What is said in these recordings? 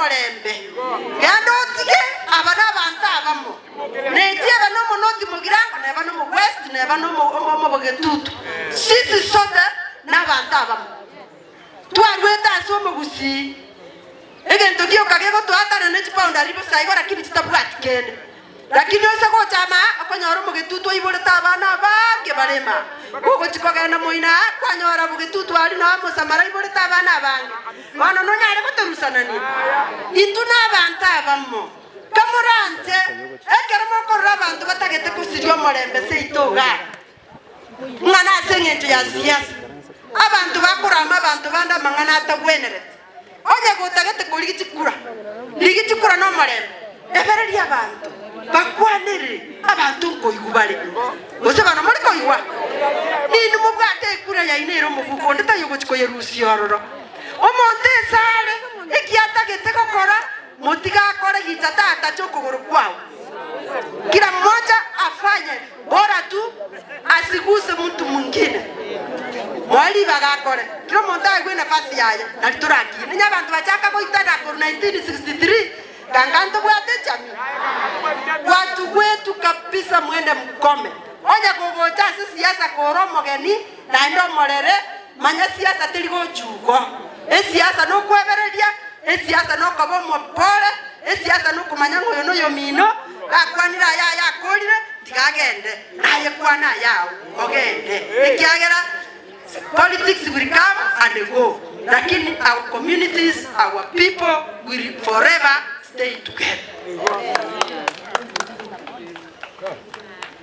omorembe gando tige abana abantu abamo netie bano monoti mugirango na bano mu west na bano mu bogetutu sisi sote na abantu abamo twarweta aso mugusi egento kio kagego twatana ne chipounda ribo saigora kibi chitabwati kende lakini ose ko chama akonyoro mugetutu iboreta abana bange barema kuko chikogenda moina kwanyora mugetutu ali na musamara iboreta abana bange bana no nyare gotorusana ni ituna abantu abamo kamurante ekeremo korra abantu batagete kusirio morembe seitoga mwana asengentu ya siasa abantu bakurama abantu banda mangana atagwenere onya gutagete kuligitikura ligitikura no morembe ebereri abantu bakwanere abantu ngoyubale bose bana muri koywa nini mubwate kura ya inero muguko nditayo chikoye rusiororo omonte sale ikiatagete kokora motiga akora gitata chokogoro kwao kila mmoja afanye bora tu asiguse mtu mwingine mwali bagakore kila mmoja awe nafasi yake na turaki ninya abantu bachaka koitana kwa 1963 ganganto bwate chami watu wetu kabisa mwende mkome onya kugocha siasa koromo geni na ndo morere manya siasa tiligo chugo siasa no kwebereria siasa no kobomo pole siasa no kumanyango yono yomino akwanira ya kolire tikagende naye kwana yao ogende ikiagera politics will come and go lakini our communities our people will forever stay together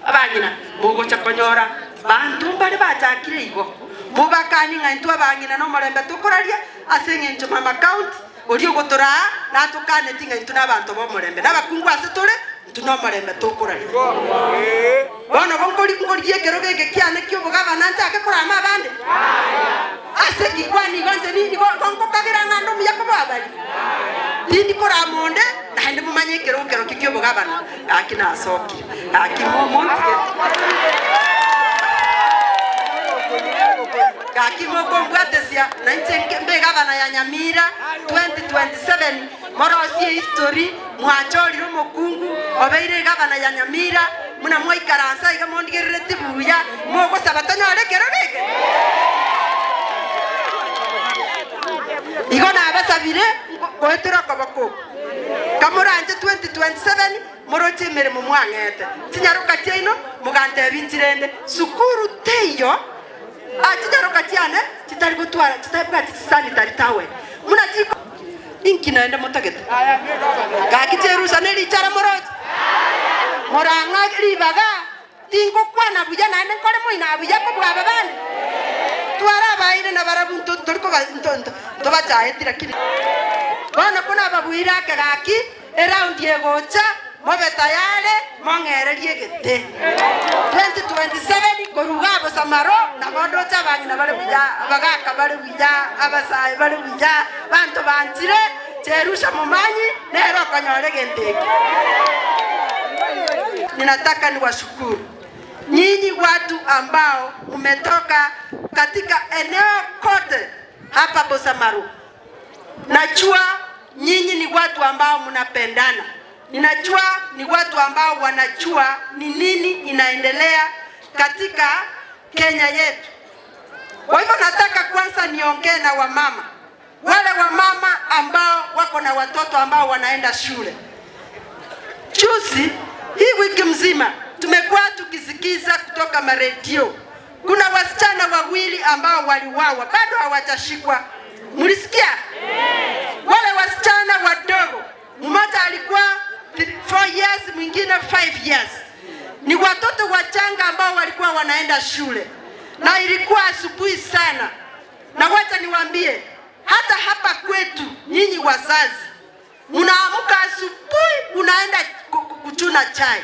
abanyina bogo chakonyora bantu bali batakire igo mubakani ngantu abanyina no morembe tukoraria asengencho mama count olio gotora na tukane tinga intuna bantu bo morembe nabakungu asetore tuno morembe tukoraria bono bonkori ngoriye keroge kiane kyo bugabana ntake kurama abande aseki kwani gonje ni gonko kagira ngando muyako babali tindi koramonde na ndi mumanye kero kikyo bugabana akina asoki akimomonte kakimoko mbwatesia na nchembe gavana ya Nyamira 2027 morosie history mwachori mukungu obeire gavana ya Nyamira muna moikaransa igamondigerere tibuya moko sabatanyore keroreke igona abasabire goetera kobako kamuranje 2027 moroche mere mu mwangete tinyaruka tino mugante bintirende sukuru teyo atitaroka tiane titari gutwara titabwa sanitary tawe muna tiko inkina enda motagete gakiterusa neli chara moroje moranga ribaga tingo kwana buja nane kore moina buja ko bwa babane twara baire na barabunto toriko to bachae tirakiri bana kuna babuira kagaki around yegocha mobeta yale mongererie gete 2027 korugabo samaro na bodo chabangina bale buja bagaka bale buja abasai bale buja bantu bantire cherusha mumanyi nero kanyore genteki ninataka niwashukuru nyinyi watu ambao umetoka katika eneo kote hapa Bosamaru. Najua nyinyi ni watu ambao mnapendana. Ninajua ni watu ambao wanajua ni nini inaendelea katika Kenya yetu. Kwa hivyo nataka kwanza niongee na wamama. Wale wamama ambao wako na watoto ambao wanaenda shule. Juzi hii wiki mzima tumekuwa tukisikiza kutoka maredio. Kuna wasichana wawili ambao waliuawa bado hawajashikwa. Mlisikia? Wale wasichana wadogo. Mmoja alikuwa 4 years, mwingine 5 years. Ni watoto wachanga ambao walikuwa wanaenda shule. Na ilikuwa asubuhi sana. Na wacha niwaambie, hata hapa kwetu nyinyi wazazi, mnaamka asubuhi unaenda kuchuna chai.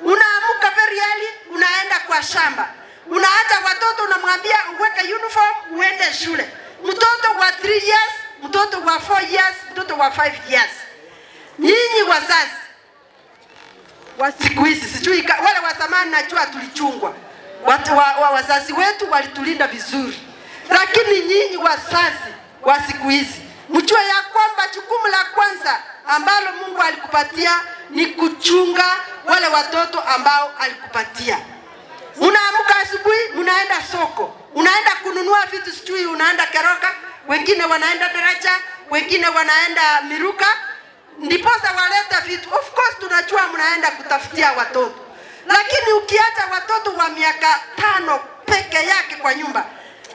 Unaamka very early unaenda kwa shamba. Unaacha watoto unamwambia uweke uniform uende shule. Mtoto wa 3 years, mtoto wa 4 years, mtoto wa 5 years. Nyinyi wazazi wa siku hizi, sijui wale wa zamani najua tulichungwa. Wazazi wetu walitulinda vizuri. Lakini nyinyi wazazi wa siku hizi mjue ya kwamba jukumu la kwanza ambalo Mungu alikupatia ni kuchunga wale watoto ambao alikupatia. Unaamka asubuhi, unaenda soko, unaenda kununua vitu, sijui unaenda Keroka, wengine wanaenda Daraja, wengine wanaenda Miruka, ndiposa waleta vitu. Of course tunajua mnaenda kutafutia watoto, lakini ukiacha watoto wa miaka 5 peke yake kwa nyumba,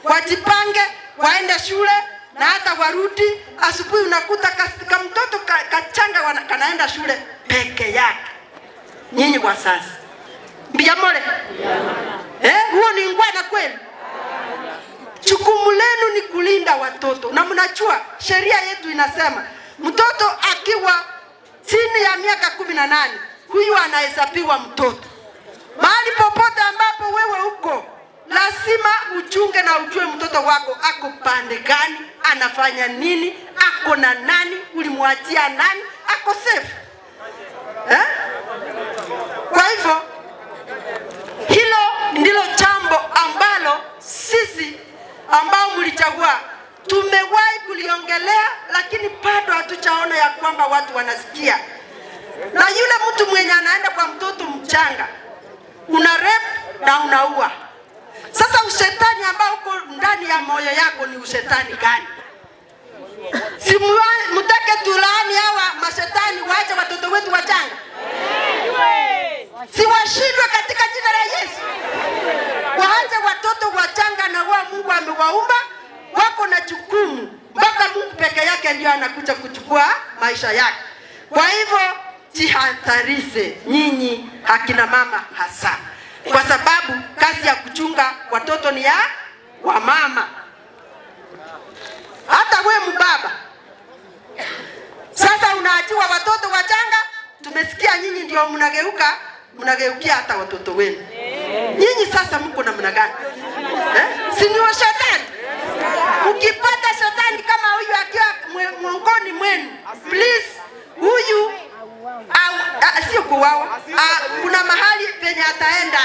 wajipange waende shule na hata warudi asubuhi, unakuta kama mtoto kachanga kanaenda shule peke yake. Nyinyi wazazi, mbiyamole huo ni ngwana kweli? Jukumu lenu ni kulinda watoto, na mnajua sheria yetu inasema mtoto akiwa chini ya miaka 18 huyu anahesabiwa mtoto. Mahali popote ambapo wewe uko, lazima uchunge na ujue mtoto wako ako pande gani, anafanya nini, ako na nani, ulimwachia nani, ako safe. Kwa hivyo hilo ndilo jambo ambalo sisi ambao mlichagua tumewahi kuliongelea, lakini bado hatujaona ya kwamba watu wanasikia. Na yule mtu mwenye anaenda kwa mtoto mchanga, una rape na unaua. Sasa ushetani ambao uko ndani ya moyo yako ni ushetani gani? Si mtake tulani hawa mashetani waache watoto wetu wachanga? Si washindwe katika jina la Yesu. Waache watoto wachanga, na wao Mungu amewaumba, wako na jukumu mpaka Mungu peke yake ndio anakuja kuchukua maisha yake. Kwa hivyo jihatarishe nyinyi akina mama hasa, kwa sababu kazi ya kuchunga watoto ni ya wamama. Hata we mbaba sasa unaachiwa watoto wachanga, tumesikia nyinyi ndio mnageukia hata watoto wenu. Nyinyi sasa mko namna gani? Si ni wa shetani? Ukipata shetani kama huyu akiwa miongoni mwenu, please huyu sio kuwawa, kuna mahali penye ataenda.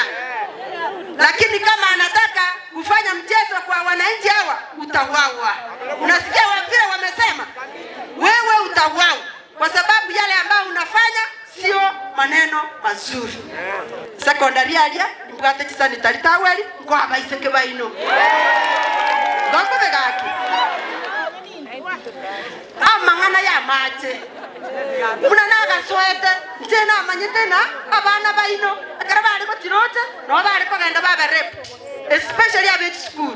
Lakini kama anataka kufanya mchezo kwa wananchi hawa, utawawa. Unasikia vile wamesema, wewe utawawa kwa sababu yale ambayo unafanya sio maneno mazuri. Secondary alia mbwate chisani talitaweli ngo abaiseke baino ngoko begaki amangana ya mache munanaga soete tena amanyete na abana baino akara bali kotirote no bali kogenda baba rep, especially at school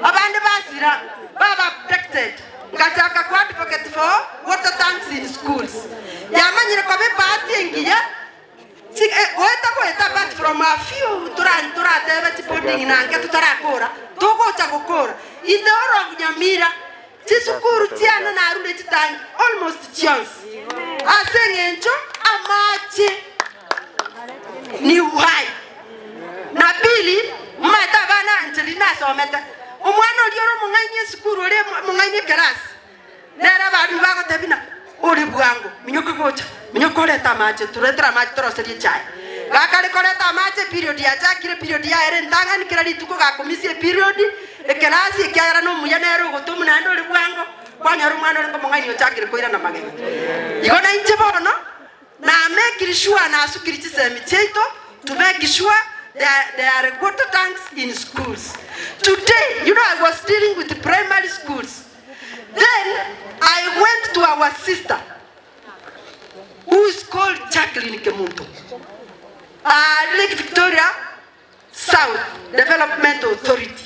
abande basira baba protected ngataka kwa advocate for water tanks in schools yamanyire kwa bepati ngiya oeta but from a few turate tipoding nange tutarakora togo chakokora idoro nyamira chisukuru tiana na arunde chitangi almost chance asengencho amache ni uhai. Na pili mata bana ntilina someta omwana olioro munganye sukuru ole munganye class nera bali bako tebina uri bwango minyoko gocha minyoko leta mache turetera mache toroserie chai gakale koleta mache period ya chakire period ya ere ndanga nikira lituko gakomisie period ekelasi ekyara no muyanero gotumu na ndo uri bwango kwanyaro mwana ngo munganye chakire koira na magego igona inche bono na make sure na asukiri chisemi cheito to make sure there are water tanks in schools. Today, you know, I was dealing with the primary schools. Then I went to our sister, who is called Jacqueline Kemunto, Lake Victoria South Development Authority.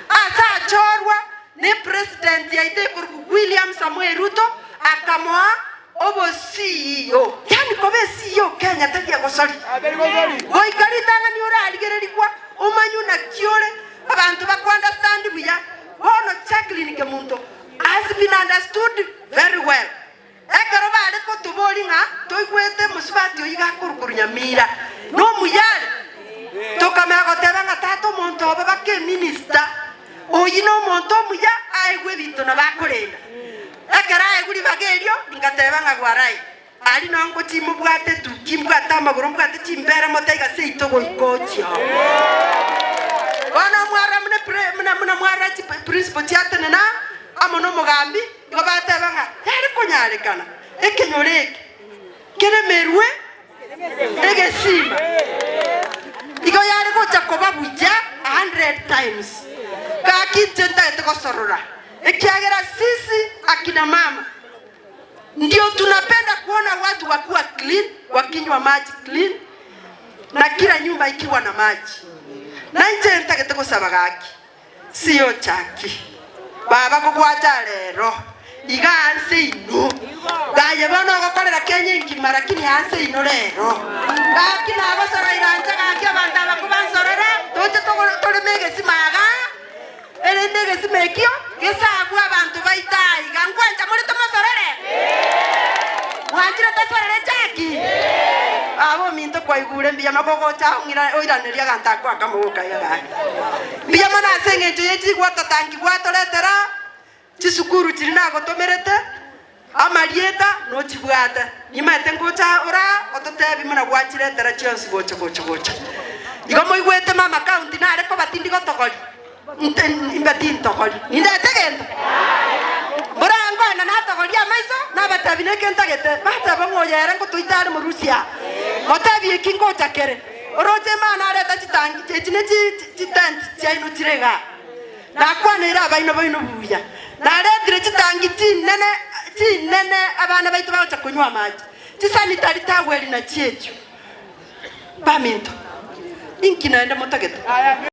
Asa chorwa ne president ya ite William Samuel Ruto akamoa obo CEO. Yani kobe CEO Kenya takia kosori. Oikari tanga ni ora aligereri kwa omanyu na kiore abantu ba understand buya. Ono Jacqueline Kemunto has been understood very well. Ekero bale ko tuboli nga toikwete musubati oyiga kurukurunya mira. No muyale. Toka mego tebanga tato monto baba ke minister. Oyino monto muya aigwe bintu na bakorenda. Ekera eguri bagerio ningatebanga gwarai. Ali no ngo timu bwate tukimbwata maguru mbwate timbera motaiga seito goikochia. Wana mwara muna mwara principal tiatene na amono mugambi ngo batebanga gutarekana ekinyoreke keremerwe egesima igo yari gocha kobabuja 100 times kakitenda etikosorora ekiagera sisi akina mama ndio tunapenda kuona watu wakuwa clean, wakinywa maji clean na kila nyumba ikiwa na maji. Na nje ntakete kusaba gaki sio chaki baba kugwaja rero iga anse ino gaye bana gokorera Kenya ingima lakini anse ino rero gaki na abasora iranja gaki abantu abakubansorera toje tole mege simaga ere ndege simekio gesabu abantu baitai gangwanja muri tomasorere wanjira tasorere chaki abo minto kwa igure mbia magogo cha ngira oiraneria ganta kwa kamuka yaga mbia mana sengeje yeti gwata tangi gwatoretera chisukuru chirina gotomerete amarieta no chibwata nimate ngocha ora ototebi mana gwachiretera chionsi gocha igomo igwete mama county na areko batindi gotogori imbati togori indete gento burango na natogori amaiso na batabine kentagete bataba ngoyera ngo tuitare mu Rusia motabi ekingo chakere oroje mana areta chitangi chechine chitant chaino chirega na kwanira abaino baino buya na retire chitangi chinene abana baitu bacha kunywa maji chisanitari taweli na chechu baminto inkinaenda motagete